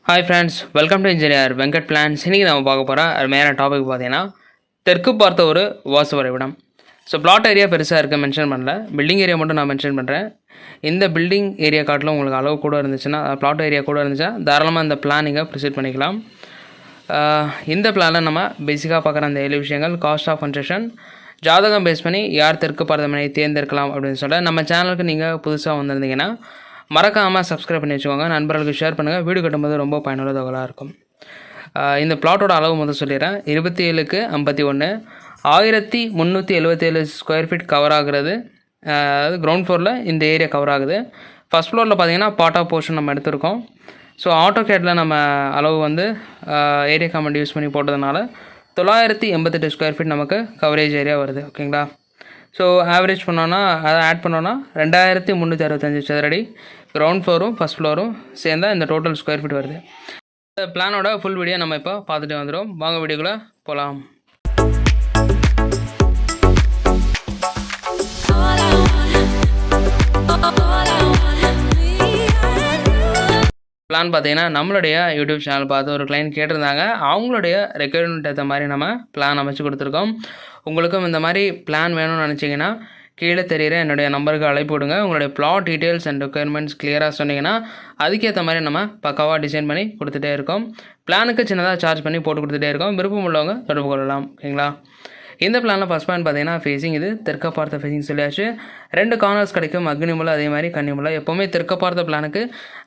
Hi friends, welcome to engineer Venkat plans. இன்றைக்கி நம்ம பார்க்க போகிற அருமையான டாபிக் பார்த்தீங்கன்னா தெற்கு பார்த்த ஒரு வாசு வரைபடம். ஸோ பிளாட் ஏரியா பெருசாக இருக்க மென்ஷன் பண்ணல, பில்டிங் ஏரியா மட்டும் நான் மென்ஷன் பண்ணுறேன். இந்த பில்டிங் ஏரியா காட்டில் உங்களுக்கு அளவு கூட இருந்துச்சுன்னா, பிளாட் ஏரியா கூட இருந்துச்சுன்னா தாராளமாக இந்த பிளான் நீங்கள் ப்ரொசீட் பண்ணிக்கலாம். இந்த பிளானில் நம்ம பேசிக்காக பார்க்குற அந்த 7 விஷயங்கள்: காஸ்ட் ஆஃப் கன்ஸ்ட்ரக்ஷன், ஜாதகம் பேஸ் பண்ணி யார் தெற்கு பார்த்த மனையை தேர்ந்தெடுக்கலாம் அப்படின்னு சொல்லிட்டு, நம்ம சேனலுக்கு நீங்கள் புதுசாக வந்திருந்தீங்கன்னா மறக்காமல் சப்ஸ்கிரைப் பண்ணி வச்சுக்கோங்க, நண்பர்களுக்கு ஷேர் பண்ணுங்கள். வீடு கட்டும்போது ரொம்ப பயனுள்ள தகவலாக இருக்கும். இந்த பிளாட்டோட அளவு முதல் சொல்லிடுறேன். 27க்கு 51, 1377 ஸ்கொயர் ஃபீட் கவர் ஆகுறது. அதாவது கிரவுண்ட் ஃப்ளோரில் இந்த ஏரியா கவர் ஆகுது. ஃபஸ்ட் ஃப்ளோரில் பார்த்தீங்கன்னா பார்ட் ஆஃப் போர்ஷன் நம்ம எடுத்திருக்கோம். ஸோ ஆட்டோ கேட்டில் நம்ம அளவு வந்து ஏரியா கமெண்ட் யூஸ் பண்ணி போட்டதுனால 988 ஸ்கொயர் ஃபீட் நமக்கு கவரேஜ் ஏரியா வருது. ஓகேங்களா? ஸோ ஆவரேஜ் பண்ணோன்னா, அதை ஆட் பண்ணோன்னா 2365 சதுரடி கிரவுண்ட் ஃப்ளோரும் ஃபஸ்ட் ஃப்ளோரும் சேர்ந்தால் இந்த டோட்டல் ஸ்கொயர் ஃபீட் வருது. இந்த பிளானோட ஃபுல் வீடியோ நம்ம இப்போ பார்த்துட்டு வந்துடும். வாங்க வீடியோக்குள்ளே போகலாம். பிளான் பார்த்தீங்கன்னா நம்மளுடைய யூடியூப் சேனல் பார்த்து ஒரு கிளைண்ட் கேட்டிருந்தாங்க. அவங்களுடைய ரெக்யர்மெண்ட் ஏற்ற மாதிரி நம்ம பிளான் அமைச்சு கொடுத்துருக்கோம். உங்களுக்கும் இந்த மாதிரி பிளான் வேணும்னு நினச்சிங்கன்னா கீழே தெரிகிற என்னுடைய நம்பருக்கு அழைப்பு விடுங்க. உங்களுடைய பிளாட் டீட்டெயில்ஸ் அண்ட் ரெக்யர்மெண்ட்ஸ் கிளியராக சொன்னீங்கன்னா அதுக்கேற்ற மாதிரி நம்ம பக்காவாக டிசைன் பண்ணி கொடுத்துட்டே இருக்கோம். பிளானுக்கு சின்னதாக சார்ஜ் பண்ணி போட்டு கொடுத்துட்டே இருக்கோம். விருப்பம் உள்ளவங்க தொடர்பு கொள்ளலாம். ஓகேங்களா? இந்த பிளானில் ஃபஸ்ட் பாயிண்ட் பார்த்தீங்கன்னா ஃபேஸிங். இது தெற்க பார்த்த ஃபேஸிங் சொல்லியாச்சு. 2 கார்னர்ஸ் கிடைக்கும், அக்னிமுலை அதே மாதிரி கன்னிமுலை. எப்போவுமே தெற்க பார்த்த பிளானுக்கு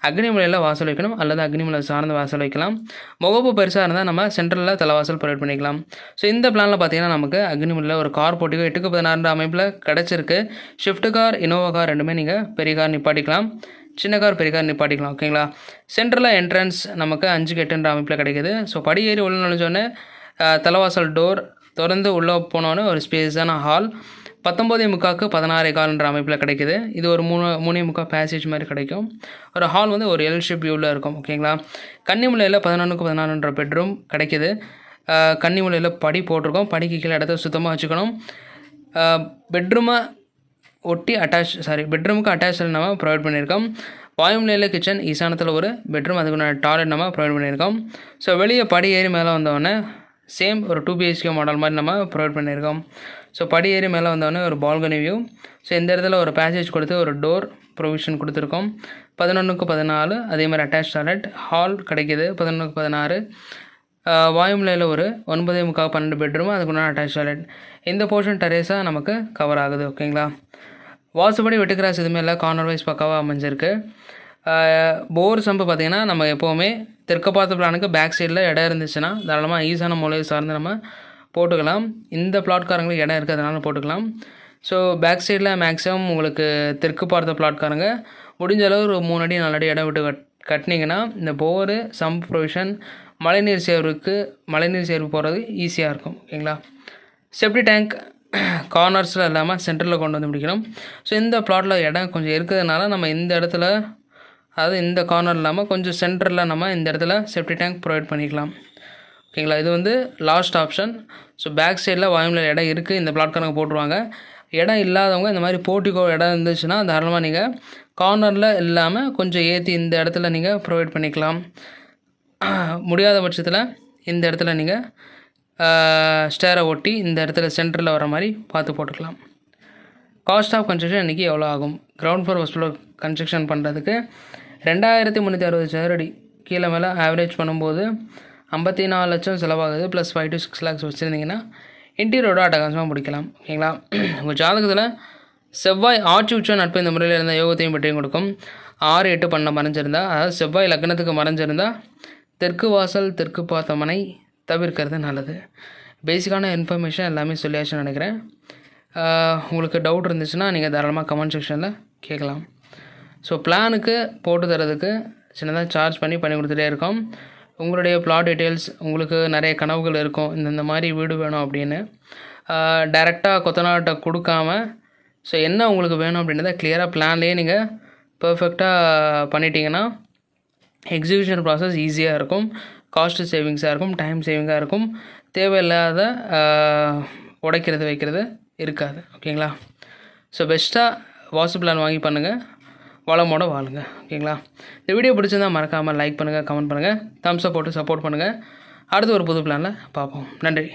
அக்னிமுலையில் வாசல் வைக்கணும் அல்லது அக்னிமுலை சார்ந்த வாசல் வைக்கலாம். முகப்பு பெருசாக இருந்தால் நம்ம சென்ட்ரலில் தலைவாசல் ப்ரொவைட் பண்ணிக்கலாம். ஸோ இந்த பிளானில் பார்த்தீங்கன்னா நமக்கு அக்னிமுலையில் ஒரு கார் போட்டிக்கோ 8க்கு 16 அமைப்பில் கிடச்சிருக்கு. ஷிஃப்ட் கார், இனோவா கார் ரெண்டுமே நீங்கள் பெரிய கார் நிப்பாட்டிக்கலாம், சின்ன கார் பெரிய கார் நிப்பாட்டிக்கலாம். ஓகேங்களா? சென்ட்ரலில் என்ட்ரன்ஸ் நமக்கு 5க்கு 8 அமைப்பில் கிடைக்கிது. ஸோ படி ஏறி உள்ள நுழைஞ்சோடனே தலைவாசல் டோர் திறந்து உள்ளே போனோன்னே ஒரு ஸ்பேஸான ஹால் 19.75க்கு 16.25 அமைப்பில் கிடைக்கிது. இது ஒரு 3.75 பேசேஜ் மாதிரி கிடைக்கும். ஒரு ஹால் வந்து ஒரு எல் ஷேப் வியூவில் இருக்கும். ஓகேங்களா? கன்னிமுலையில் 11க்கு 14 பெட்ரூம் கிடைக்கிது. கன்னிமுலையில் படி போட்டிருக்கோம். படிக்கு கீழே இடத்த சுத்தமாக வச்சுக்கணும். பெட்ரூமை ஒட்டி பெட்ரூமுக்கு அட்டாச்சில் நம்ம ப்ரொவைட் பண்ணியிருக்கோம். வாயுமலையில் கிச்சன், ஈசானத்தில் ஒரு பெட்ரூம், அதுக்குள்ள டாய்லெட் நம்ம ப்ரொவைட் பண்ணியிருக்கோம். ஸோ வெளியே படி ஏறி மேலே வந்தோடனே சேம் ஒரு 2 BHK மாடல் மாதிரி நம்ம ப்ரொவைட் பண்ணியிருக்கோம். ஸோ படி ஏறி மேலே வந்தோடனே ஒரு பால்கனி வியூ. ஸோ இந்த இடத்துல ஒரு பேசேஜ் கொடுத்து ஒரு டோர் ப்ரொவிஷன் கொடுத்துருக்கோம். 11க்கு 14 அதே மாதிரி அட்டாச் டாய்லெட். ஹால் கிடைக்கிது 11க்கு 16. வாயுமலையில் ஒரு 9.75 12 பெட்ரூம், அதுக்குள்ள அட்டாச் டாய்லெட். இந்த போர்ஷன் டெரேஸாக நமக்கு கவர் ஆகுது. ஓகேங்களா? வாசுபடி வெட்டு கிராஸ் எதுவுமே இல்லை, கார்னர் வைஸ் பக்காவாக அமைஞ்சிருக்கு. போர் சம்பு பார்த்திங்கன்னா நம்ம எப்போவுமே தெற்க பார்த்த பிளானுக்கு பேக் சைடில் இடம் இருந்துச்சுன்னா தாராளமாக ஈசான மூலையை சார்ந்து நம்ம போட்டுக்கலாம். இந்த பிளாட்காரங்களுக்கு இடம் இருக்கிறதுனால போட்டுக்கலாம். ஸோ பேக் சைடில் மேக்ஸிமம் உங்களுக்கு தெற்கு பார்த்த பிளாட்காரங்க முடிஞ்ச அளவு ஒரு 3 அடி 4 அடி இடம் விட்டு கட்டினீங்கன்னா இந்த போரு சம்பு ப்ரொவிஷன் மழைநீர் சேர்வு போகிறது ஈஸியாக இருக்கும். ஓகேங்களா? செப்டி டேங்க் கார்னர்ஸில் இல்லாமல் சென்டரில் கொண்டு வந்து முடிக்கணும். ஸோ இந்த பிளாட்டில் இடம் கொஞ்சம் இருக்கிறதுனால நம்ம இந்த இடத்துல, அதாவது இந்த கார்னர் இல்லாமல் கொஞ்சம் சென்டரில் நம்ம இந்த இடத்துல செப்டி டேங்க் ப்ரொவைட் பண்ணிக்கலாம். ஓகேங்களா? இது வந்து லாஸ்ட் ஆப்ஷன். ஸோ பேக் சைடில் வாயுமலையில் இடம் இருக்குது, இந்த பிளாட்காரங்க போட்டுருவாங்க. இடம் இல்லாதவங்க இந்த மாதிரி போர்ட்டிகோ இடம் இருந்துச்சுன்னா தாராளமாக நீங்கள் கார்னரில் இல்லாமல் கொஞ்சம் ஏற்றி இந்த இடத்துல நீங்கள் ப்ரொவைட் பண்ணிக்கலாம். முடியாத பட்சத்தில் இந்த இடத்துல நீங்கள் ஸ்டேரை ஒட்டி இந்த இடத்துல சென்டரில் வர மாதிரி பார்த்து போட்டுக்கலாம். காஸ்ட் ஆஃப் கன்ஸ்ட்ரக்ஷன் இன்றைக்கி எவ்வளோ ஆகும்? Ground floor first floor construction பண்ணுறதுக்கு 2360 சதுரடி கீழே மேலே ஆவரேஜ் பண்ணும்போது 54 லட்சம் செலவாகுது. +5 to 6 lakhs வச்சுருந்தீங்கன்னா இன்டீரியரோட அட்டகாசமாக முடிக்கலாம். ஓகேங்களா? உங்கள் ஜாதகத்தில் செவ்வாய் ஆட்சி உச்சம் நட்பு இந்த முறையில் இருந்தால் யோகத்தையும் பற்றியும் கொடுக்கும். 6, 8, 12 மறைஞ்சிருந்தால், அதாவது செவ்வாய் லக்னத்துக்கு மறைஞ்சிருந்தால் தெற்கு வாசல் தெற்கு பார்த்த மனை தவிர்க்கிறது நல்லது. பேசிக்கான இன்ஃபர்மேஷன் எல்லாமே சொல்லியாச்சுன்னு நினைக்கிறேன். உங்களுக்கு டவுட் இருந்துச்சுன்னா நீங்கள் தாராளமாக கமெண்ட் செக்ஷனில் கேட்கலாம். ஸோ பிளானுக்கு போட்டு தரதுக்கு சின்னதாக சார்ஜ் பண்ணி கொடுத்துட்டே இருக்கோம். உங்களுடைய பிளாட் டீட்டெயில்ஸ், உங்களுக்கு நிறைய கனவுகள் இருக்கும் இந்த மாதிரி வீடு வேணும் அப்படின்னு, டைரெக்டாக கொத்தனார்கிட்ட கொடுக்காம ஸோ என்ன உங்களுக்கு வேணும் அப்படின்றத கிளியராக பிளான்லேயே நீங்கள் பர்ஃபெக்டாக பண்ணிட்டீங்கன்னா எக்ஸிக்யூஷன் ப்ராசஸ் ஈஸியாக இருக்கும், காஸ்ட்டு சேவிங்ஸாக இருக்கும், டைம் சேவிங்காக இருக்கும், தேவையில்லாத வைக்கிறது இருக்காது. ஓகேங்களா? ஸோ பெஸ்ட்டாக வாஸ்து பிளான் வாங்கி பண்ணுங்கள். வளமோட வாழுங்க. ஓகேங்களா? இந்த வீடியோ பிடிச்சிருந்தா மறக்காமல் லைக் பண்ணுங்கள், கமெண்ட் பண்ணுங்கள், தம்ஸ் அப் போட்டு சப்போர்ட் பண்ணுங்கள். அடுத்து ஒரு புது பிளானில் பார்ப்போம். நன்றி.